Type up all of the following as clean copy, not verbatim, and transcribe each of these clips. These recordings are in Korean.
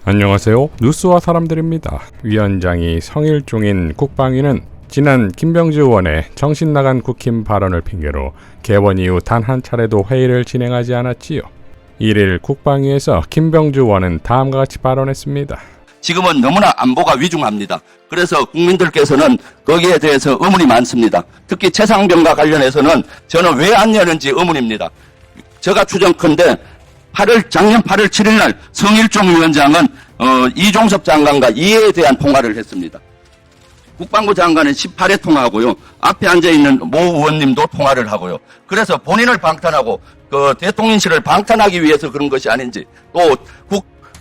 안녕하세요. 뉴스와 사람들입니다. 위원장이 성일종인 국방위는 지난 김병주 의원의 정신나간 국힘 발언을 핑계로 개원 이후 단 한 차례도 회의를 진행하지 않았지요. 1일 국방위에서 김병주 의원은 다음과 같이 발언했습니다. 지금은 너무나 안보가 위중합니다. 그래서 국민들께서는 거기에 대해서 의문이 많습니다. 특히 최상병과 관련해서는 저는 왜 안 여는지 의문입니다. 제가 추정컨대 작년 8월 7일 날 성일종 위원장은 이종섭 장관과 이해에 대한 통화를 했습니다. 국방부 장관은 18회 통화하고요. 앞에 앉아있는 모 의원님도 통화를 하고요. 그래서 본인을 방탄하고 대통령실을 방탄하기 위해서 그런 것이 아닌지, 또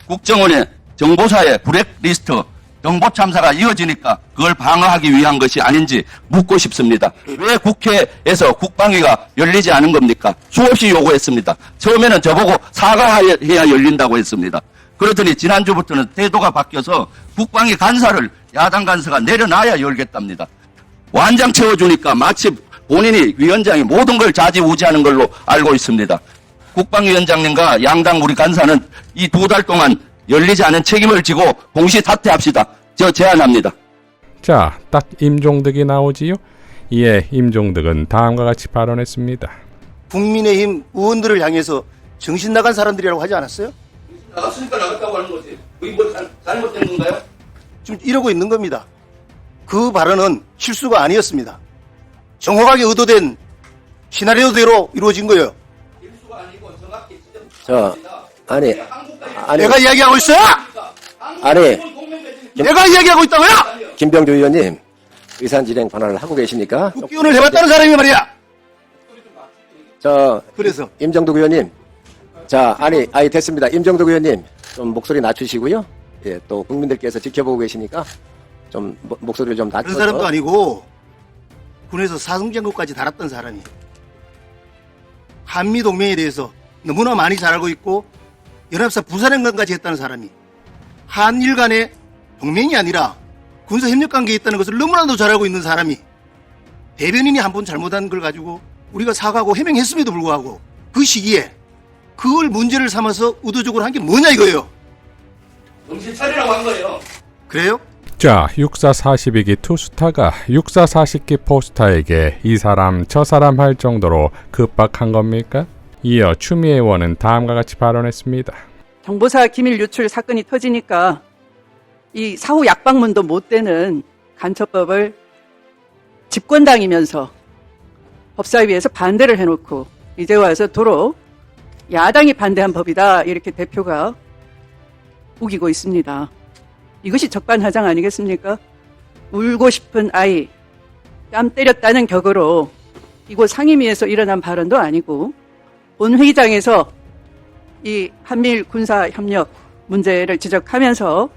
국정원의 정보사의 블랙리스트 정보 참사가 이어지니까 그걸 방어하기 위한 것이 아닌지 묻고 싶습니다. 왜 국회에서 국방위가 열리지 않은 겁니까? 수없이 요구했습니다. 처음에는 저보고 사과해야 열린다고 했습니다. 그러더니 지난주부터는 태도가 바뀌어서 국방위 간사를 야당 간사가 내려놔야 열겠답니다. 완장 채워주니까 마치 본인이 위원장이 모든 걸 좌지우지하는 걸로 알고 있습니다. 국방위원장님과 양당 우리 간사는 이 2달 동안 열리지 않은 책임을 지고 공시 사퇴합시다. 저 제안합니다. 자, 딱 임종득이 나오지요? 이에 임종득은 다음과 같이 발언했습니다. 국민의힘 의원들을 향해서 정신 나간 사람들이라고 하지 않았어요? 나갔으니까 나갔다고 하는 거지. 그게 뭐 잘못된 건가요? 지금 이러고 있는 겁니다. 그 발언은 실수가 아니었습니다. 정확하게 의도된 시나리오대로 이루어진 거예요. 실수가 아니고 정확히 아니, 내가 이야기하고 있어! 내가 이야기하고 있다고요! 김병주 의원님, 의사진행 권한을 하고 계십니까? 국기원을 해봤다는 사람이 말이야! 그래서. 임정득 의원님. 됐습니다. 임정득 의원님, 좀 목소리 낮추시고요. 예, 또 국민들께서 지켜보고 계시니까 좀 목소리를 좀 낮춰서. 그런 사람도 아니고, 군에서 사승장구까지 달았던 사람이. 한미동맹에 대해서 너무나 많이 잘 알고 있고, 연합사 부사령관까지 했다는 사람이. 한일 간의 동맹이 아니라 군사협력관계에 있다는 것을 너무나도 잘 알고 있는 사람이 대변인이 한 번 잘못한 걸 가지고 우리가 사과하고 해명했음에도 불구하고 그 시기에 그걸 문제를 삼아서 의도적으로 한 게 뭐냐 이거예요. 정신 차리라고 한 거예요. 그래요? 자, 육사 42기 투스타가 육사 40기 포스타에게 이 사람 저 사람 할 정도로 급박한 겁니까? 이어 추미애 의원은 다음과 같이 발언했습니다. 정보사 기밀 유출 사건이 터지니까 이 사후 약방문도 못 되는 간첩법을 집권당이면서 법사위에서 반대를 해놓고 이제 와서 도로 야당이 반대한 법이다 이렇게 대표가 우기고 있습니다. 이것이 적반하장 아니겠습니까? 울고 싶은 아이, 뺨 때렸다는 격으로 이곳 상임위에서 일어난 발언도 아니고 본회의장에서 이 한미일 군사협력 문제를 지적하면서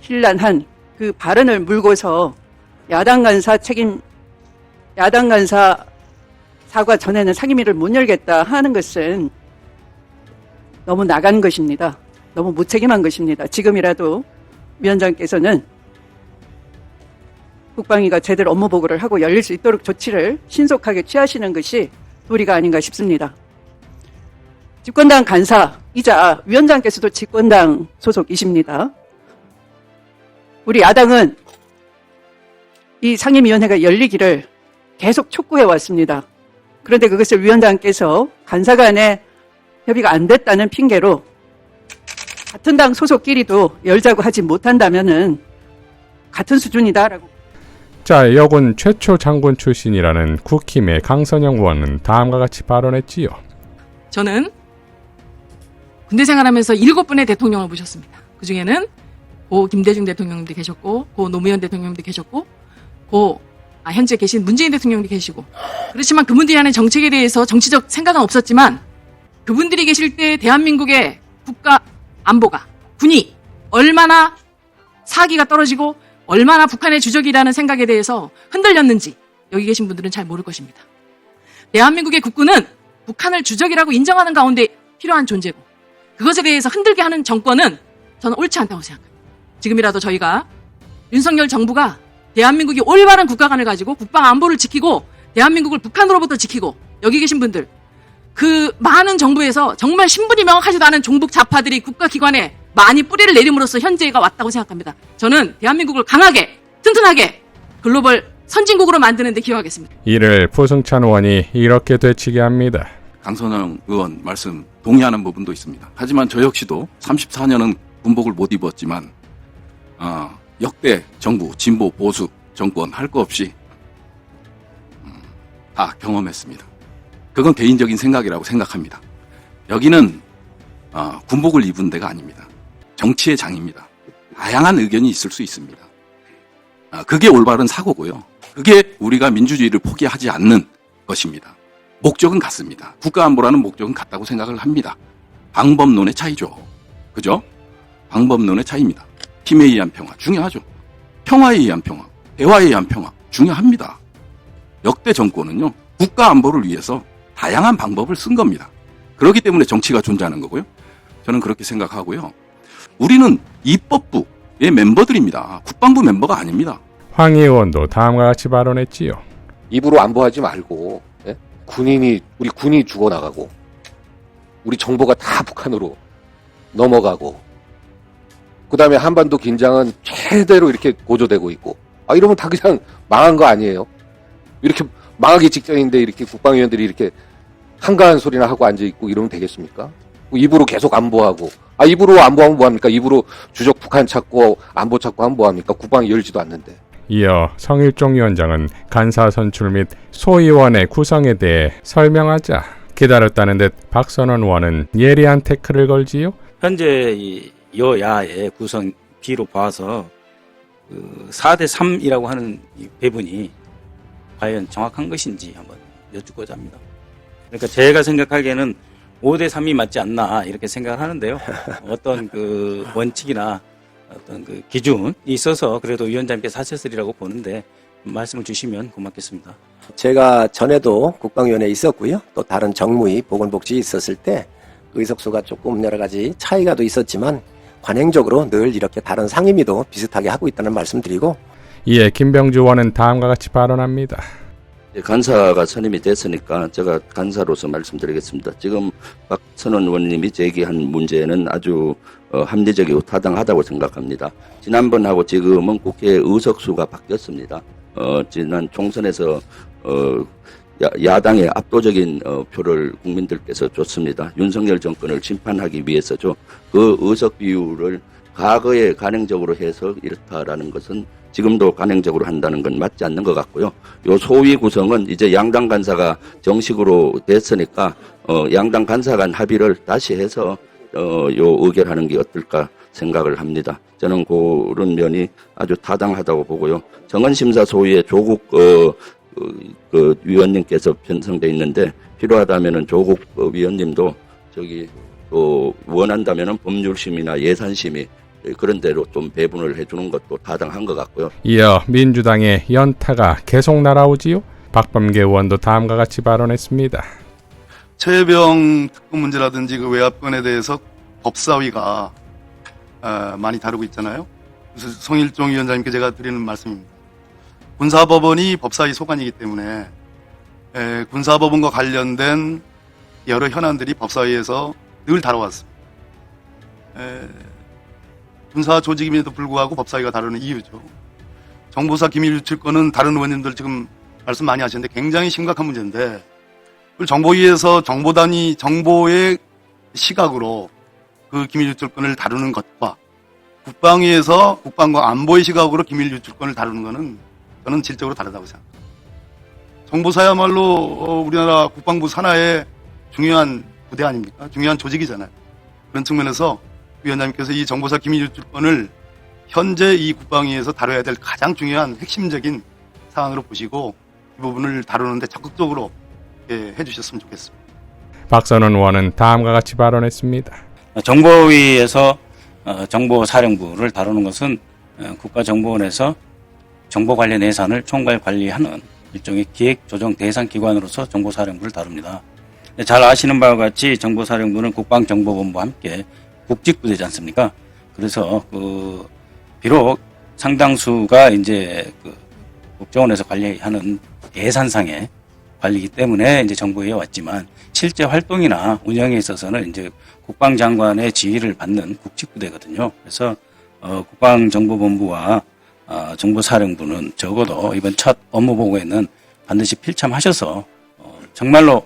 현란한 그 발언을 물고서 야당 간사 사과 전에는 상임위를 못 열겠다 하는 것은 너무 나간 것입니다. 너무 무책임한 것입니다. 지금이라도 위원장께서는 국방위가 제대로 업무 보고를 하고 열릴 수 있도록 조치를 신속하게 취하시는 것이 도리가 아닌가 싶습니다. 집권당 간사이자 위원장께서도 집권당 소속이십니다. 우리 야당은 이 상임위원회가 열리기를 계속 촉구해 왔습니다. 그런데 그것을 위원장께서 간사 간에 협의가 안 됐다는 핑계로 같은 당 소속끼리도 열자고 하지 못한다면은 같은 수준이다라고. 자, 여군 최초 장군 출신이라는 국힘의 강선영 의원은 다음과 같이 발언했지요. 저는 군대 생활하면서 7분의 대통령을 모셨습니다. 그중에는 고 김대중 대통령님도 계셨고, 고 노무현 대통령님도 계셨고, 현재 계신 문재인 대통령도 계시고, 그렇지만 그분들이 하는 정책에 대해서 정치적 생각은 없었지만 그분들이 계실 때 대한민국의 국가 안보가, 군이 얼마나 사기가 떨어지고 얼마나 북한의 주적이라는 생각에 대해서 흔들렸는지 여기 계신 분들은 잘 모를 것입니다. 대한민국의 국군은 북한을 주적이라고 인정하는 가운데 필요한 존재고, 그것에 대해서 흔들게 하는 정권은 저는 옳지 않다고 생각합니다. 지금이라도 저희가 윤석열 정부가 대한민국이 올바른 국가관을 가지고 국방 안보를 지키고 대한민국을 북한으로부터 지키고, 여기 계신 분들 그 많은 정부에서 정말 신분이 명확하지도 않은 종북 좌파들이 국가기관에 많이 뿌리를 내림으로써 현재가 왔다고 생각합니다. 저는 대한민국을 강하게, 튼튼하게 글로벌 선진국으로 만드는 데 기여하겠습니다. 이를 부승찬 의원이 이렇게 되치게 합니다. 강선영 의원 말씀 동의하는 부분도 있습니다. 하지만 저 역시도 34년은 군복을 못 입었지만 역대 정부, 진보, 보수 정권 할 거 없이 다 경험했습니다. 그건 개인적인 생각이라고 생각합니다. 여기는 군복을 입은 데가 아닙니다. 정치의 장입니다. 다양한 의견이 있을 수 있습니다. 그게 올바른 사고고요. 그게 우리가 민주주의를 포기하지 않는 것입니다. 목적은 같습니다. 국가안보라는 목적은 같다고 생각을 합니다. 방법론의 차이죠. 그죠? 방법론의 차이입니다. 힘에 의한 평화 중요하죠. 평화에 의한 평화, 대화에 의한 평화 중요합니다. 역대 정권은요, 국가안보를 위해서 다양한 방법을 쓴 겁니다. 그렇기 때문에 정치가 존재하는 거고요. 저는 그렇게 생각하고요. 우리는 입법부의 멤버들입니다. 국방부 멤버가 아닙니다. 황 의원도 다음과 같이 발언했지요. 입으로 안보하지 말고, 예? 우리 군이 죽어나가고, 우리 정보가 다 북한으로 넘어가고, 그 다음에 한반도 긴장은 최대로 이렇게 고조되고 있고, 이러면 다 그냥 망한 거 아니에요? 이렇게 망하기 직전인데 이렇게 국방위원들이 이렇게 한가한 소리나 하고 앉아있고 이러면 되겠습니까? 입으로 계속 안보하고, 입으로 안보하면 뭐합니까? 입으로 주적 북한 찾고, 안보 찾고 하면 뭐합니까? 국방이 열지도 않는데. 이어 성일종 위원장은 간사 선출 및 소위원회 구성에 대해 설명하자 기다렸다는 듯 박선원 의원은 예리한 태클을 걸지요. 현재 이 여야의 구성 비로 봐서 4대 3이라고 하는 이 배분이 과연 정확한 것인지 한번 여쭙고자 합니다. 그러니까 제가 생각하기에는 5대 3이 맞지 않나 이렇게 생각을 하는데요. 어떤 그 원칙이나 어떤 그 기준이 있어서 그래도 위원장님께서 하셨으리라고 보는데 말씀을 주시면 고맙겠습니다. 제가 전에도 국방위원회에 있었고요. 또 다른 정무위, 보건복지에 있었을 때 의석수가 조금 여러 가지 차이가 또 있었지만 관행적으로 늘 이렇게 다른 상임위도 비슷하게 하고 있다는 말씀드리고, 이에 김병주 의원은 다음과 같이 발언합니다. 간사가 선임이 됐으니까 제가 간사로서 말씀드리겠습니다. 지금 박선원 의원님이 제기한 문제는 아주 합리적이고 타당하다고 생각합니다. 지난번하고 지금은 국회 의석수가 바뀌었습니다. 지난 총선에서 야당의 압도적인 표를 국민들께서 줬습니다. 윤석열 정권을 심판하기 위해서죠. 그 의석 비율을 과거에 간행적으로 해서 이렇다라는 것은 지금도 간행적으로 한다는 건 맞지 않는 것 같고요. 요 소위 구성은 이제 양당 간사가 정식으로 됐으니까 양당 간사 간 합의를 다시 해서 요 의결하는 게 어떨까 생각을 합니다. 저는 그런 면이 아주 타당하다고 보고요. 정헌심사 소위에 조국 그 위원님께서 편성돼 있는데 필요하다면은 조국 위원님도 또 원한다면은 법률심이나 예산심의 그런 대로 좀 배분을 해주는 것도 타당한 것 같고요. 이어 민주당의 연타가 계속 날아오지요. 박범계 의원도 다음과 같이 발언했습니다. 최혜병 특검 문제라든지 그 외압건에 대해서 법사위가 많이 다루고 있잖아요. 그래서 성일종 위원장님께 제가 드리는 말씀입니다. 군사법원이 법사위 소관이기 때문에 군사법원과 관련된 여러 현안들이 법사위에서 늘 다뤄왔습니다. 군사 조직임에도 불구하고 법사위가 다루는 이유죠. 정보사 기밀 유출권은 다른 의원님들 지금 말씀 많이 하셨는데 굉장히 심각한 문제인데, 그걸 정보위에서 정보의 시각으로 그 기밀 유출권을 다루는 것과 국방위에서 국방과 안보의 시각으로 기밀 유출권을 다루는 것은 저는 질적으로 다르다고 생각합니다. 정보사야말로 우리나라 국방부 산하의 중요한 부대 아닙니까? 중요한 조직이잖아요. 그런 측면에서 위원장님께서 이 정보사 기밀 유출권을 현재 이 국방위에서 다뤄야 될 가장 중요한 핵심적인 사안으로 보시고 이 부분을 다루는데 적극적으로 해주셨으면 좋겠습니다. 박선원 의원은 다음과 같이 발언했습니다. 정보위에서 정보사령부를 다루는 것은 국가정보원에서 정보 관련 예산을 총괄 관리하는 일종의 기획조정 대상 기관으로서 정보사령부를 다룹니다. 잘 아시는 바와 같이 정보사령부는 국방정보본부와 함께 국직부대지 않습니까? 그래서 비록 상당수가 이제 국정원에서 관리하는 예산상의 관리이기 때문에 이제 정보에 왔지만 실제 활동이나 운영에 있어서는 이제 국방장관의 지휘를 받는 국직부대거든요. 그래서 국방정보본부와 정보사령부는 적어도 이번 첫 업무보고에는 반드시 필참하셔서 정말로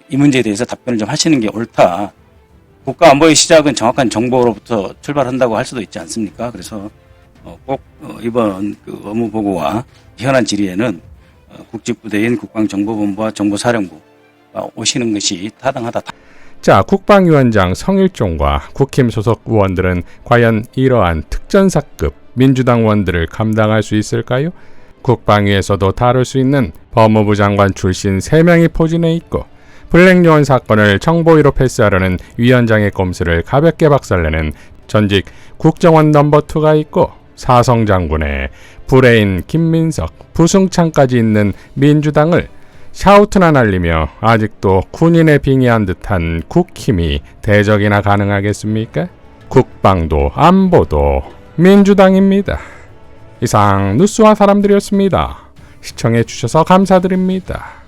이 문제에 대해서 답변을 좀 하시는 게 옳다. 국가안보의 시작은 정확한 정보로부터 출발한다고 할 수도 있지 않습니까? 그래서 꼭 이번 그 업무보고와 현안 질의에는 국직부대인 국방정보본부와 정보사령부가 오시는 것이 타당하다. 자, 국방위원장 성일종과 국힘 소속 의원들은 과연 이러한 특전사급 민주당 의원들을 감당할 수 있을까요? 국방위에서도 다룰 수 있는 법무부 장관 출신 3명이 포진해 있고 블랙요원 사건을 정보위로 패스하려는 위원장의 꼼수를 가볍게 박살내는 전직 국정원 넘버2가 있고 사성장군의 브레인 김민석, 부승창까지 있는 민주당을 샤우트나 날리며 아직도 군인에 빙의한 듯한 국힘이 대적이나 가능하겠습니까? 국방도 안보도 민주당입니다. 이상 뉴스와 사람들이었습니다. 시청해 주셔서 감사드립니다.